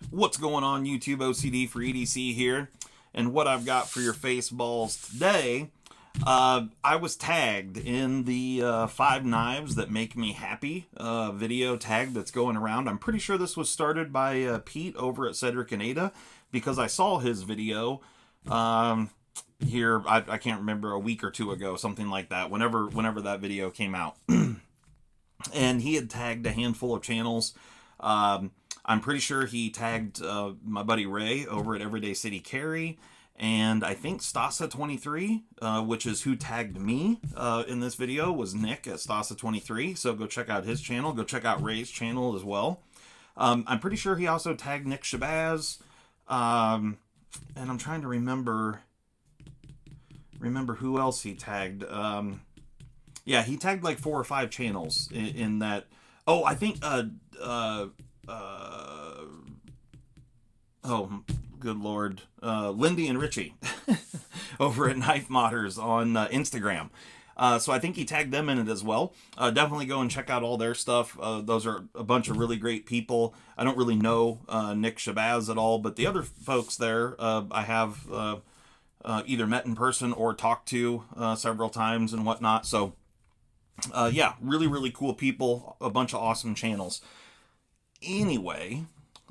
What's going on, YouTube? OCD for EDC here, and what I've got for your face balls today, I was tagged in the 5 knives that make me happy video tag that's going around. I'm pretty sure this was started by Pete over at Recon Elite, because I saw his video here, I can't remember, a week or two ago, something like that, whenever that video came out. And he had tagged a handful of channels. I'm pretty sure he tagged my buddy Ray over at Everyday City Carry, and I think Stasa23, which is who tagged me in this video, was Nick at Stasa23. So go check out his channel. Go check out Ray's channel as well. I'm pretty sure he also tagged Nick Shabazz, and I'm trying to remember who else he tagged. Yeah, he tagged like 4 or 5 channels in that. Oh, I think oh, good lord, Lindy and Richie over at Knife Modders on Instagram. So I think he tagged them in it as well. Definitely go and check out all their stuff. Those are a bunch of really great people. I don't really know Nick Shabazz at all, but the other folks there I have either met in person or talked to several times and whatnot. So yeah, really cool people, a bunch of awesome channels. Anyway,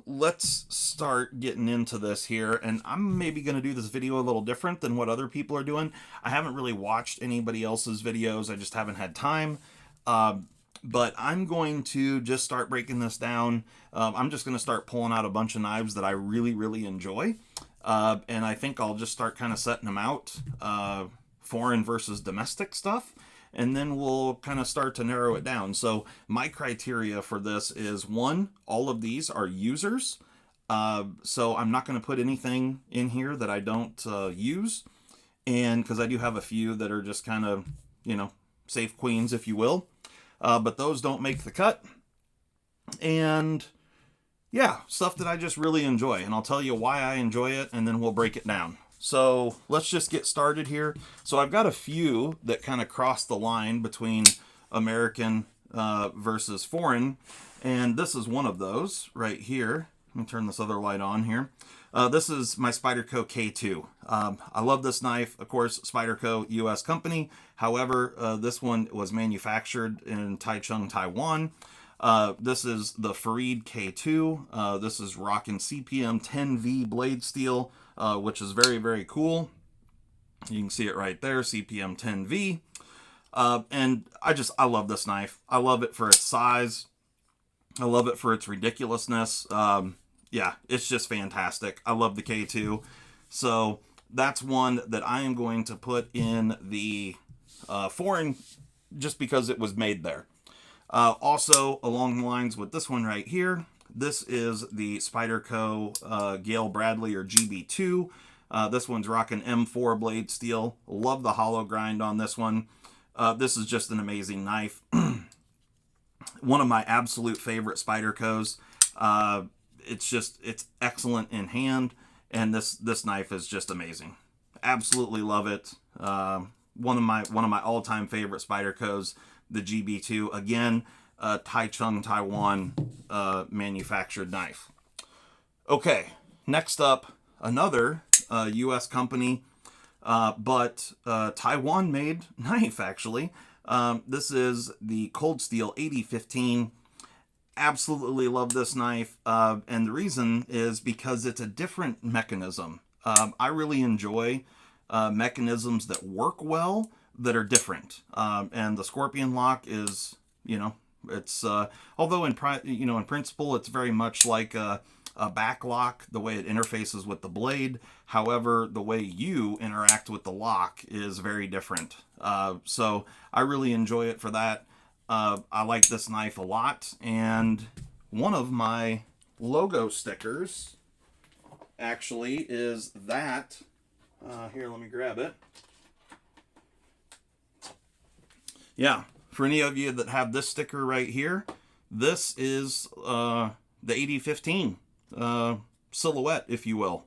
let's start getting into this here, and I'm maybe going to do this video a little different than what other people are doing. I haven't really watched anybody else's videos, I just haven't had time, but I'm going to just start breaking this down. I'm just going to start pulling out a bunch of knives that I really enjoy, and I think I'll just start kind of setting them out, foreign versus domestic stuff, and then we'll kind of start to narrow it down. So my criteria for this is, 1, all of these are users. So I'm not going to put anything in here that I don't use. And because I do have a few that are just kind of, safe queens, if you will. But those don't make the cut. And yeah, stuff that I just really enjoy. And I'll tell you why I enjoy it, and then we'll break it down. So let's just get started here. So I've got a few that kind of cross the line between American versus foreign, and this is one of those right here. Let me turn this other light on here. This is my Spyderco K2. I love this knife. Of course, Spyderco, US company. However, this one was manufactured in Taichung, Taiwan. This is the Farid K2. This is rocking CPM 10V blade steel, which is very cool. You can see it right there, CPM 10V. And I love this knife. I love it for its size. I love it for its ridiculousness. Yeah, it's just fantastic. I love the K2. So that's one that I am going to put in the foreign, just because it was made there. Also, along the lines with this one right here, this is the Spyderco Gale Bradley, or GB2. This one's rocking M4 blade steel. Love the hollow grind on this one. This is just an amazing knife. One of my absolute favorite Spydercos. It's excellent in hand, and this knife is just amazing. Absolutely love it. One of my all-time favorite Spydercos, the GB2. Again, Taichung, Taiwan manufactured knife. Okay, next up, another US company, but Taiwan made knife, actually. This is the Cold Steel 8015. Absolutely love this knife, and the reason is because it's a different mechanism. I really enjoy mechanisms that work well, that are different, and the Scorpion lock is, it's although in principle it's very much like a back lock, the way it interfaces with the blade. However, the way you interact with the lock is very different. So I really enjoy it for that. I like this knife a lot, and one of my logo stickers actually is that. Here, let me grab it. Yeah, for any of you that have this sticker right here, this is the 8015 silhouette, if you will,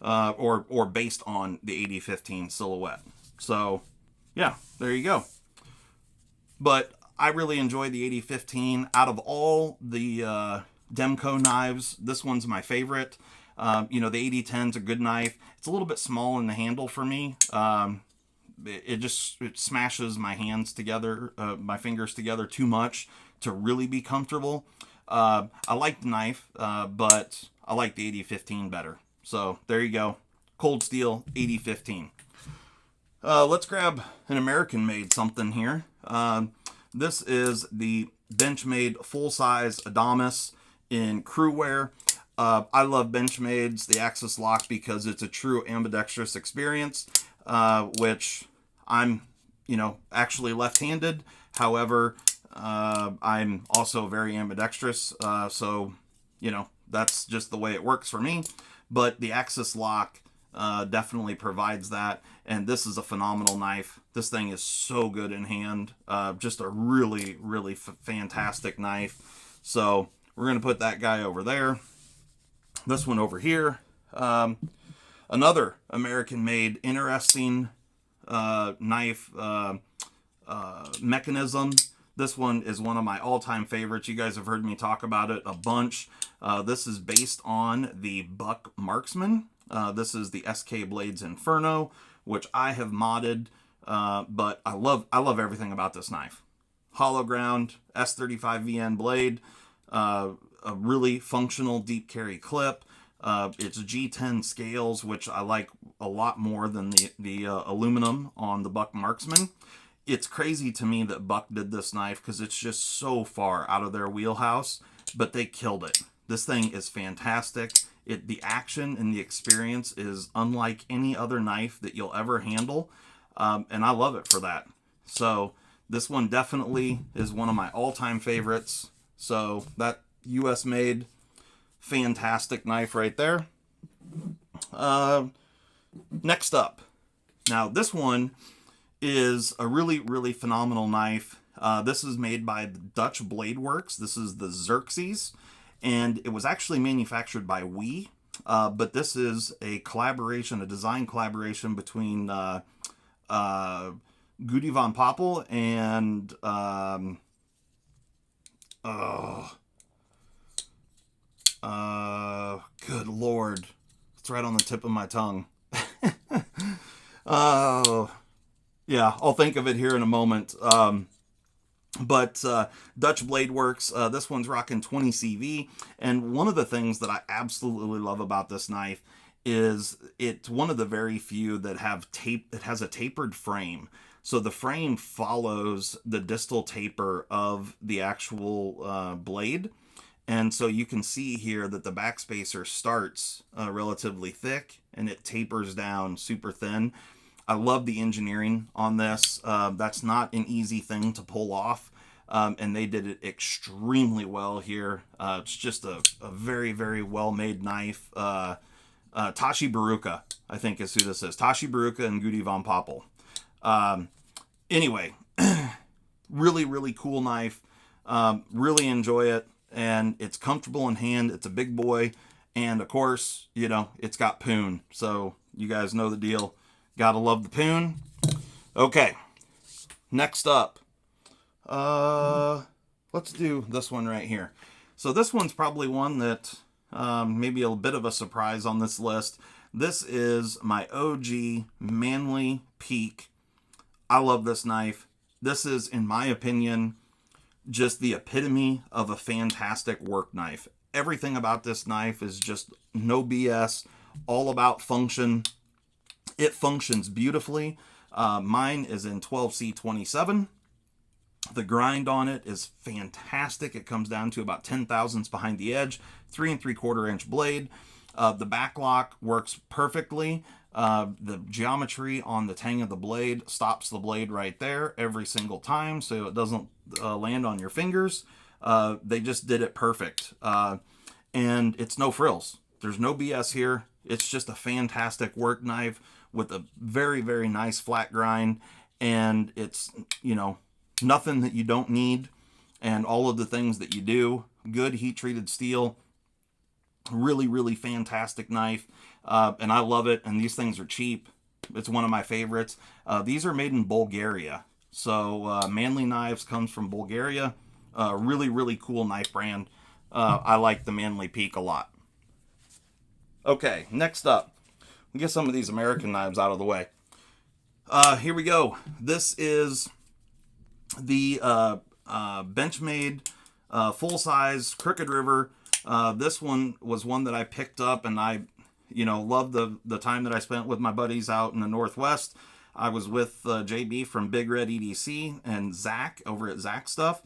or based on the 8015 silhouette. So yeah, there you go. But I really enjoy the 8015. Out of all the Demco knives, this one's my favorite. You know, the 8010 is a good knife. It's a little bit small in the handle for me. It smashes my hands together, my fingers together too much to really be comfortable. I like the knife, but I like the 8015 better. So there you go. Cold Steel 8015. Let's grab an American-made something here. This is the Benchmade full-size Adamas in crew wear. I love Benchmade's, the Axis Lock, because it's a true ambidextrous experience, which I'm, you know, actually left-handed. However, I'm also very ambidextrous, so, you know, that's just the way it works for me. But the Axis Lock definitely provides that, and this is a phenomenal knife. This thing is so good in hand. Just a really, really fantastic knife. So we're going to put that guy over there. This one over here. Another American-made interesting knife mechanism. This one is one of my all-time favorites. You guys have heard me talk about it a bunch. This is based on the Buck Marksman. This is the SK Blades Inferno, which I have modded, but I love everything about this knife. Hollow ground, S35VN blade, a really functional deep carry clip. It's G10 scales, which I like a lot more than the aluminum on the Buck Marksman. It's crazy to me that Buck did this knife because it's just so far out of their wheelhouse, but they killed it. This thing is fantastic. The action and the experience is unlike any other knife that you'll ever handle, and I love it for that. So this one definitely is one of my all-time favorites. So that US made fantastic knife right there. Next up, now this one is a really, really phenomenal knife. This is made by the Dutch Blade Works. This is the Xerxes, and it was actually manufactured by We, but this is a collaboration, a design collaboration between Goody von Poppel and good Lord, it's right on the tip of my tongue. Yeah, I'll think of it here in a moment. But Dutch Blade Works, this one's rocking 20 CV. And one of the things that I absolutely love about this knife is it's one of the very few that have it has a tapered frame. So the frame follows the distal taper of the actual blade. And so you can see here that the backspacer starts relatively thick and it tapers down super thin. I love the engineering on this. That's not an easy thing to pull off, and they did it extremely well here. It's just a very, very well-made knife. Tashi Baruka, I think is who this is. Tashi Baruka and Goody von Poppel. Anyway, really, really cool knife. Really enjoy it, and it's comfortable in hand. It's a big boy, and of course, you know, it's got poon. So you guys know the deal. Gotta love the poon. Okay, next up, let's do this one right here. So this one's probably one that maybe a bit of a surprise on this list. This is my OG Manly Peak. I love this knife. This is, in my opinion, just the epitome of a fantastic work knife. Everything about this knife is just no BS, all about function. It functions beautifully. Mine is in 12C27. The grind on it is fantastic. It comes down to about 10 thousandths behind the edge, 3 3/4 inch blade. The back lock works perfectly. The geometry on the tang of the blade stops the blade right there every single time, so it doesn't land on your fingers. They just did it perfect. And it's no frills. There's no BS here. It's just a fantastic work knife with a very, very nice flat grind, and it's, you know, nothing that you don't need, and all of the things that you do. Good heat-treated steel. Really, really fantastic knife, and I love it, and these things are cheap. It's one of my favorites. These are made in Bulgaria, so Manly Knives comes from Bulgaria. Really, really cool knife brand. I like the Manly Peak a lot. Okay, next up, we get some of these American knives out of the way. Here we go. This is the Benchmade full-size Crooked River. This one was one that I picked up, and I, love the time that I spent with my buddies out in the Northwest. I was with JB from Big Red EDC and Zach over at Zach Stuff.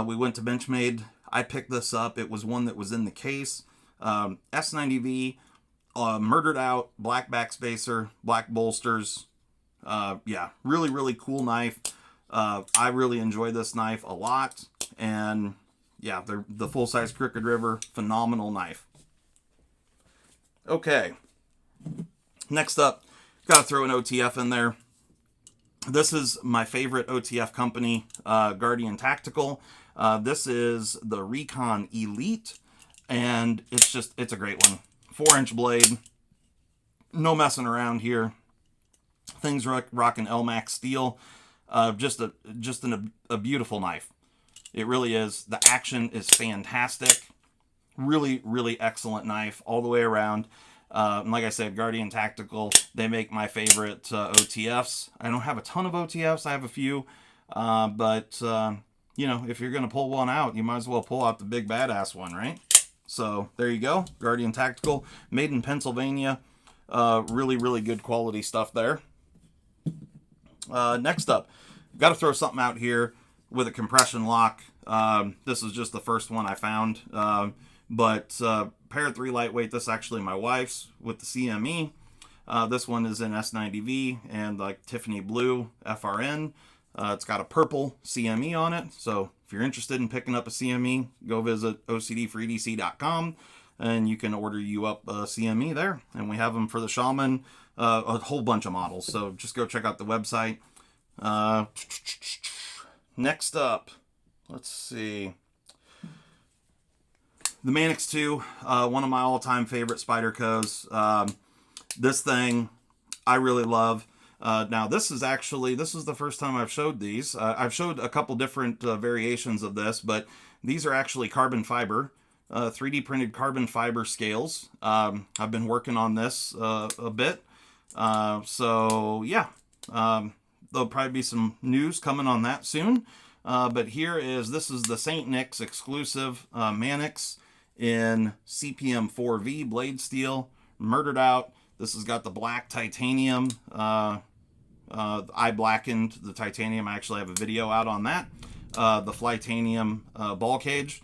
We went to Benchmade. I picked this up. It was one that was in the case. S90V, murdered out, black backspacer, black bolsters. Yeah, really, really cool knife. I really enjoy this knife a lot. And yeah, the full-size Crooked River, phenomenal knife. Okay. Next up, gotta throw an OTF in there. This is my favorite OTF company, Guardian Tactical. This is the Recon Elite, and it's a great one. 4-inch blade, no messing around here. Things rocking LMAX steel. Just a beautiful knife. It really is. The action is fantastic. Really, really excellent knife all the way around. And like I said, Guardian Tactical, they make my favorite OTFs. I don't have a ton of OTFs. I have a few. But if you're going to pull one out, you might as well pull out the big badass one, right? So there you go. Guardian Tactical, made in Pennsylvania. Really, really good quality stuff there. Next up, got to throw something out here with a compression lock. This is just the first one I found. But Pair 3 lightweight, this is actually my wife's with the CME. This one is in S90V and like Tiffany blue FRN. It's got a purple CME on it. So if you're interested in picking up a CME, go visit OCD4EDC.com and you can order you up a CME there. And we have them for the Shaman, a whole bunch of models. So just go check out the website. Next up, let's see. The Manix 2, one of my all-time favorite Spydercos. This thing, I really love. Now, this is the first time I've showed these. I've showed a couple different variations of this, but these are actually carbon fiber, 3D printed carbon fiber scales. I've been working on this a bit. So, yeah, there'll probably be some news coming on that soon. But this is the St. Nick's exclusive Manix in CPM 4V blade steel, murdered out. This has got the black titanium. I blackened the titanium. I actually have a video out on that. The Flytanium ball cage.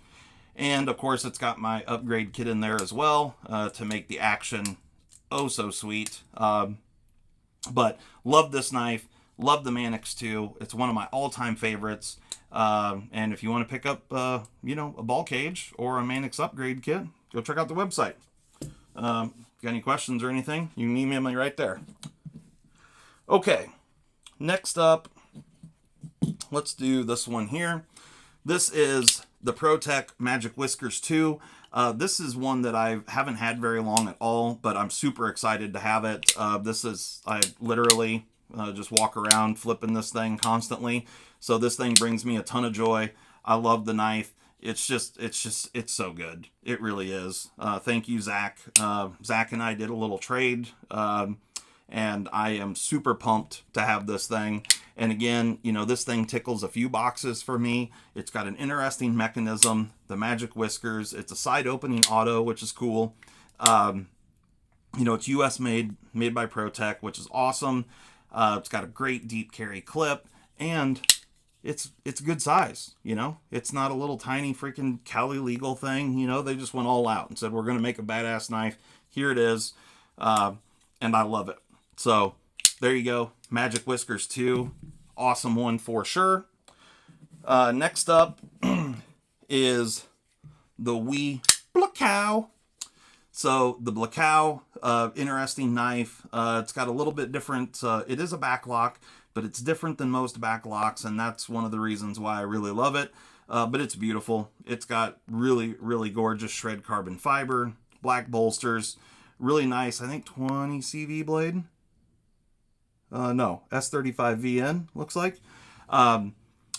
And, of course, it's got my upgrade kit in there as well to make the action oh so sweet. But love this knife. Love the Manix 2. It's one of my all-time favorites. And if you want to pick up, a ball cage or a Manix upgrade kit, go check out the website. Got any questions or anything, you can email me right there. Okay, next up, let's do this one here. This is the ProTech Magic Whiskers 2. This is one that I haven't had very long at all, but I'm super excited to have it. I literally just walk around flipping this thing constantly. So this thing brings me a ton of joy. I love the knife. It's so good. It really is. Thank you, Zach. Zach and I did a little trade, and I am super pumped to have this thing. And again, this thing tickles a few boxes for me. It's got an interesting mechanism, the Magic Whiskers. It's a side opening auto, which is cool. It's US made by ProTech, which is awesome. It's got a great deep carry clip, and it's good size. It's not a little tiny freaking Cali legal thing. They just went all out and said, we're going to make a badass knife. Here it is. And I love it. So there you go. Magic Whiskers 2. Awesome one for sure. Next up is the Blackow. So the Blackow, interesting knife. It's got a little bit different. It is a backlock, but it's different than most backlocks, and that's one of the reasons why I really love it. But it's beautiful. It's got really, really gorgeous shred carbon fiber, black bolsters, really nice, I think 20 CV blade. No, S35VN looks like.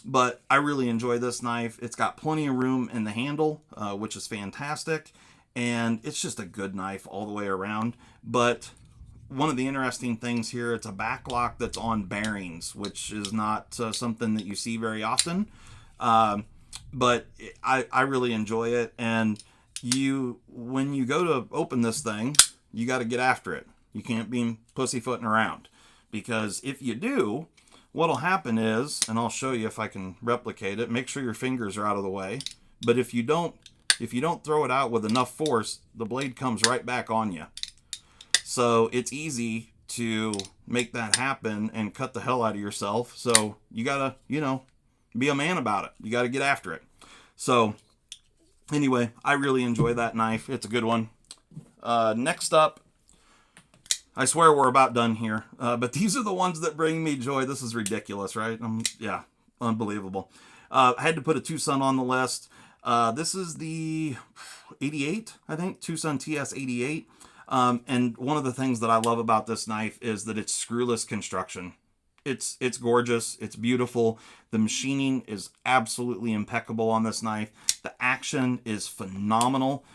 But I really enjoy this knife. It's got plenty of room in the handle, which is fantastic. And it's just a good knife all the way around. But one of the interesting things here, it's a backlock that's on bearings, which is not something that you see very often. But I really enjoy it. And when you go to open this thing, you got to get after it. You can't be pussyfooting around, because if you do, what'll happen is, and I'll show you if I can replicate it, make sure your fingers are out of the way. But if you don't throw it out with enough force, the blade comes right back on you. So it's easy to make that happen and cut the hell out of yourself. So you gotta, be a man about it. You gotta get after it. So anyway, I really enjoy that knife. It's a good one. Next up, I swear we're about done here, but these are the ones that bring me joy. This is ridiculous, right? Yeah, unbelievable. I had to put a Tucson on the list. This is the 88, I think, Tucson Ts 88. And one of the things that I love about this knife is that it's screwless construction. It's gorgeous. It's beautiful. The machining is absolutely impeccable on this knife. The action is phenomenal.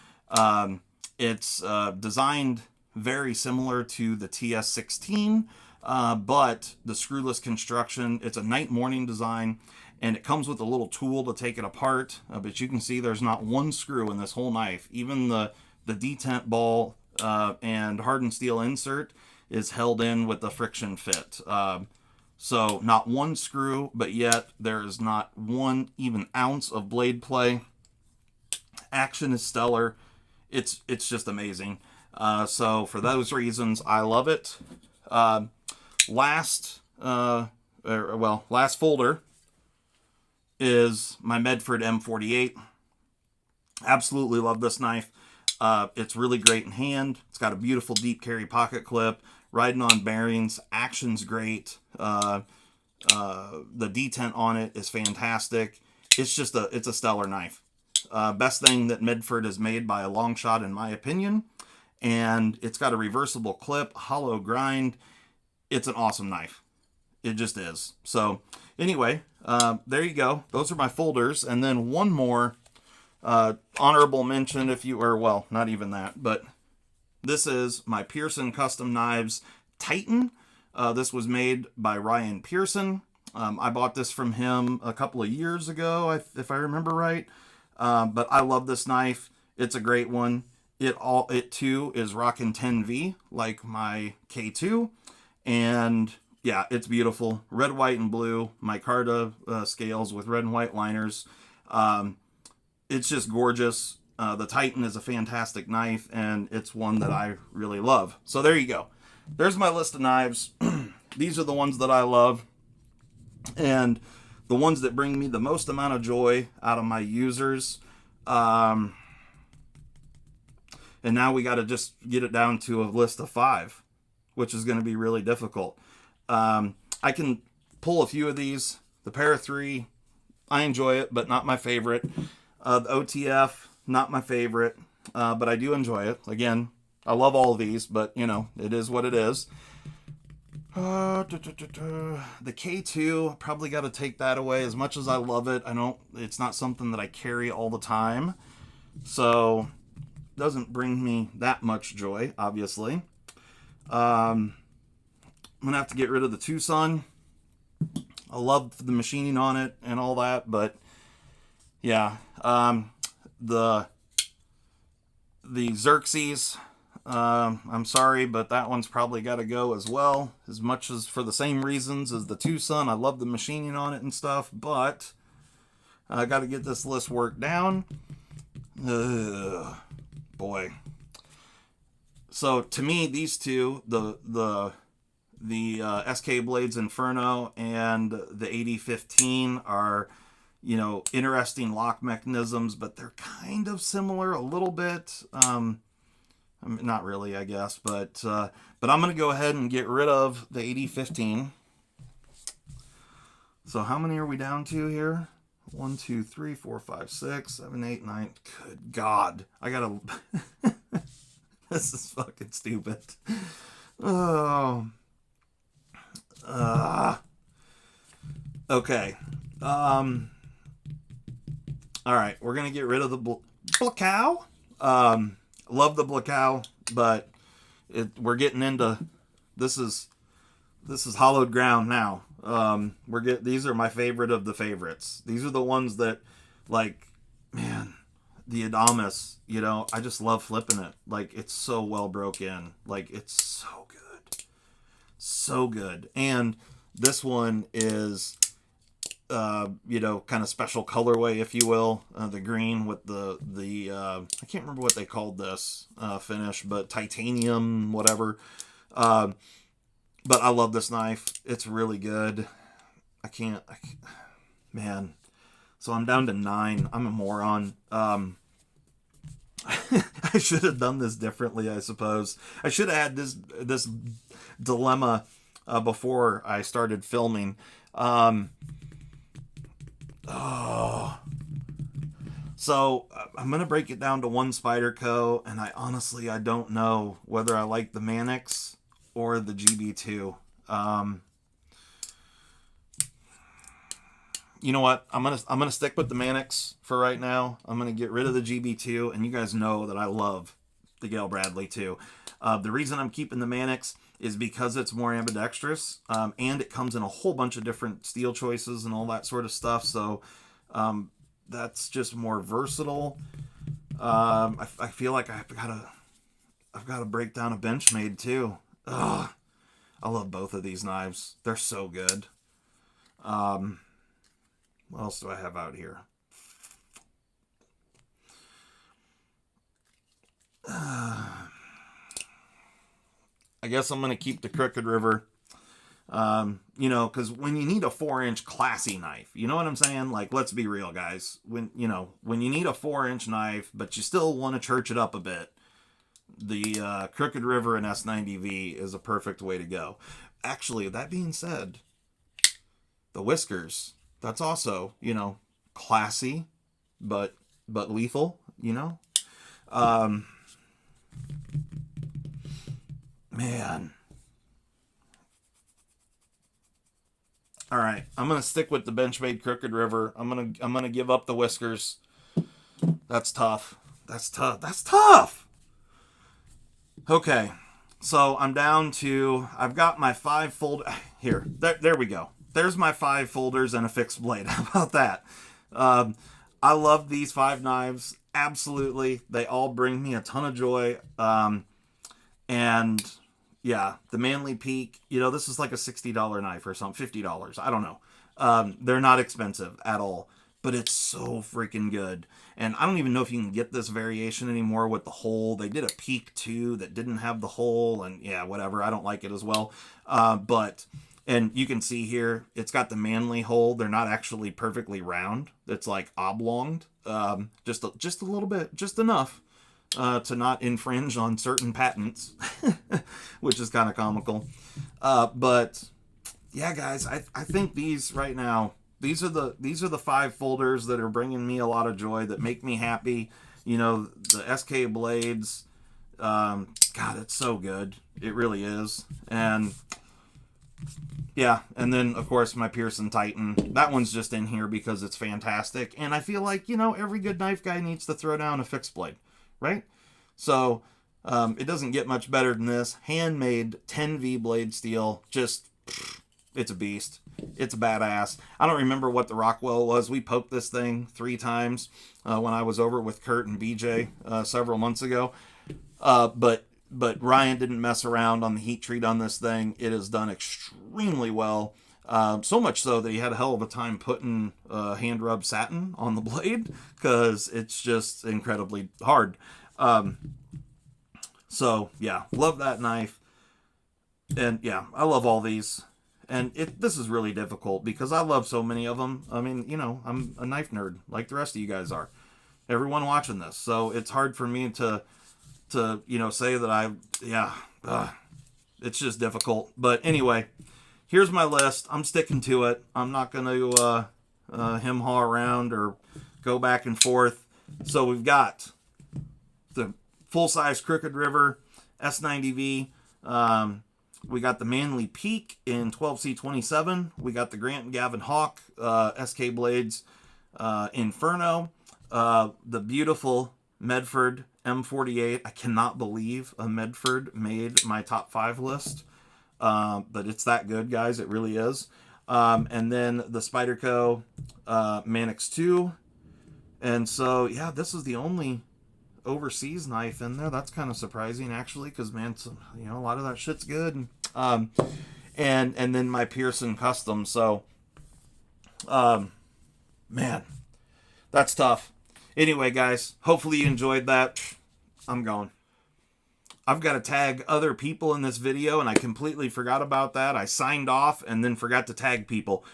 It's designed very similar to the TS16, but the screwless construction, it's a night-morning design, and it comes with a little tool to take it apart. But you can see there's not one screw in this whole knife. Even the detent ball and hardened steel insert is held in with the friction fit. So not one screw, but yet there is not one even ounce of blade play. Action is stellar. It's just amazing. So for those reasons, I love it. Last folder is my Medford M48. Absolutely love this knife. It's really great in hand. It's got a beautiful deep carry pocket clip. Riding on bearings. Action's great. The detent on it is fantastic. It's a stellar knife. Best thing that Medford has made by a long shot, in my opinion. And it's got a reversible clip, hollow grind. It's an awesome knife. It just is. So anyway, there you go. Those are my folders. And then one more honorable mention, not even that, but this is my Pearson Custom Knives Titan. This was made by Ryan Pearson. I bought this from him a couple of years ago, if I remember right. But I love this knife. It's a great one. It too is rocking 10V like my K2, and yeah, it's beautiful. Red, white, and blue micarta scales with red and white liners. It's just gorgeous. The Titan is a fantastic knife, and it's one that I really love. So there you go. There's my list of knives. These are the ones that I love, and the ones that bring me the most amount of joy out of my users. And now we got to just get it down to a list of 5, which is going to be really difficult. I can pull a few of these. The Para 3, I enjoy it, but not my favorite. The OTF, not my favorite, but I do enjoy it. Again, I love all of these, but, it is what it is. The K2, probably got to take that away. As much as I love it, it's not something that I carry all the time. So doesn't bring me that much joy, obviously. I'm gonna have to get rid of the Tucson. I love the machining on it and all that, but yeah, the Xerxes, I'm sorry, but that one's probably got to go as well, as much as for the same reasons as the Tucson. I love the machining on it and stuff, but I got to get this list worked down. Ugh, boy. So to me, these two, the SK Blades Inferno and the 8015 are, interesting lock mechanisms, but they're kind of similar a little bit. Not really, I guess, but I'm going to go ahead and get rid of the 8015. So how many are we down to here? 1, 2, 3, 4, 5, 6, 7, 8, 9. Good God. I gotta... This is fucking stupid. Oh. Okay. All right, we're gonna get rid of the Blackow. Love the Blackow, but we're getting into this is hollowed ground now. These are my favorite of the favorites. These are the ones that, like, man, the Adamas. You know, I just love flipping it. Like, it's so well broke in. Like, it's so good, so good. And this one is, you know, kind of special colorway, if you will. The green with the I can't remember what they called this finish, but titanium, whatever. But I love this knife. It's really good. I can't man. So I'm down to 9. I'm a moron. I should have done this differently, I suppose. I should have had this dilemma before I started filming. So I'm going to break it down to one Spyderco, and I don't know whether I like the Manix or the GB2. You know what? I'm gonna stick with the Manix for right now. I'm gonna get rid of the GB2, and you guys know that I love the Gale Bradley too. The reason I'm keeping the Manix is because it's more ambidextrous, and it comes in a whole bunch of different steel choices and all that sort of stuff. So that's just more versatile. I feel like I've got to break down a Benchmade too. Ugh, I love both of these knives. They're so good. What else do I have out here? I guess I'm going to keep the Crooked River. You know, because when you need a 4-inch classy knife, you know what I'm saying? Like, let's be real, guys. When you need a 4-inch knife, but you still want to church it up a bit, the Crooked River and S90V is a perfect way to go. Actually, that being said, the Whiskers, that's also, you know, classy, but lethal, you know? Man. All right, I'm gonna stick with the Benchmade Crooked River. I'm gonna give up the Whiskers. That's tough. That's tough. Okay, so I'm down to, I've got my 5 folder here. There we go. There's my 5 folders and a fixed blade. How about that? I love these 5 knives. Absolutely, they all bring me a ton of joy. And yeah, the Manly Peak, you know, this is like a $60 knife or something, $50. I don't know. They're not expensive at all, but it's so freaking good. And I don't even know if you can get this variation anymore with the hole. They did a Peak 2 that didn't have the hole, and yeah, whatever. I don't like it as well. And you can see here, it's got the Manly hole. They're not actually perfectly round. It's like oblonged, just a little bit, just enough. To not infringe on certain patents, which is kind of comical. But yeah, guys, I think these right now, these are the 5 folders that are bringing me a lot of joy, that make me happy. You know, the SK Blades, God, it's so good. It really is. And yeah, and then of course my Pearson Titan. That one's just in here because it's fantastic. And I feel like, you know, every good knife guy needs to throw down a fixed blade. Right? So it doesn't get much better than this. Handmade 10V blade steel. Just, it's a beast. It's a badass. I don't remember what the Rockwell was. We poked this thing 3 times when I was over with Kurt and BJ several months ago. But Ryan didn't mess around on the heat treat on this thing. It is done extremely well. So much so that he had a hell of a time putting hand rub satin on the blade, because it's just incredibly hard. So yeah, love that knife. And yeah, I love all these. And this is really difficult because I love so many of them. I mean, you know, I'm a knife nerd like the rest of you guys are. Everyone watching this. So it's hard for me to you know, say that it's just difficult. But anyway, here's my list. I'm sticking to it. I'm not going to hem-haw around or go back and forth. So we've got the full-size Crooked River S90V, We got the Manly Peak in 12C27. We got the Grant and Gavin Hawk SK Blades Inferno. The beautiful Medford M48. I cannot believe a Medford made my top 5 list. But it's that good, guys. It really is. And then the Spyderco Manix 2. And so, yeah, this is the only overseas knife in there. That's kind of surprising, actually, because, man, you know, a lot of that shit's good. And then my Pearson custom. So, man, that's tough. Anyway, guys, hopefully you enjoyed that. I'm gone. I've got to tag other people in this video, and I completely forgot about that. I signed off and then forgot to tag people.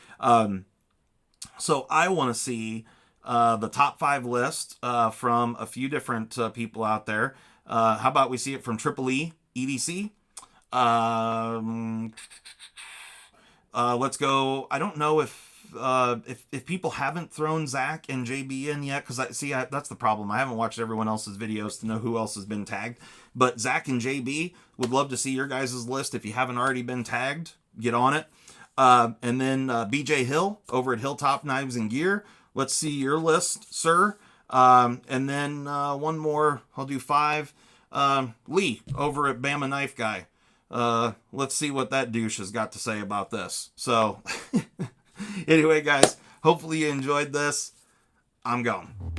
So I want to see the top 5 list from a few different people out there. How about we see it from Triple E EDC? Let's go. I don't know if people haven't thrown Zach and JB in yet, because that's the problem. I haven't watched everyone else's videos to know who else has been tagged. But Zach and JB, would love to see your guys' list. If you haven't already been tagged, get on it. And then BJ Hill over at Hilltop Knives and Gear. Let's see your list, sir. And then one more. I'll do 5. Lee over at Bama Knife Guy. Let's see what that douche has got to say about this. So, anyway, guys, hopefully you enjoyed this. I'm gone.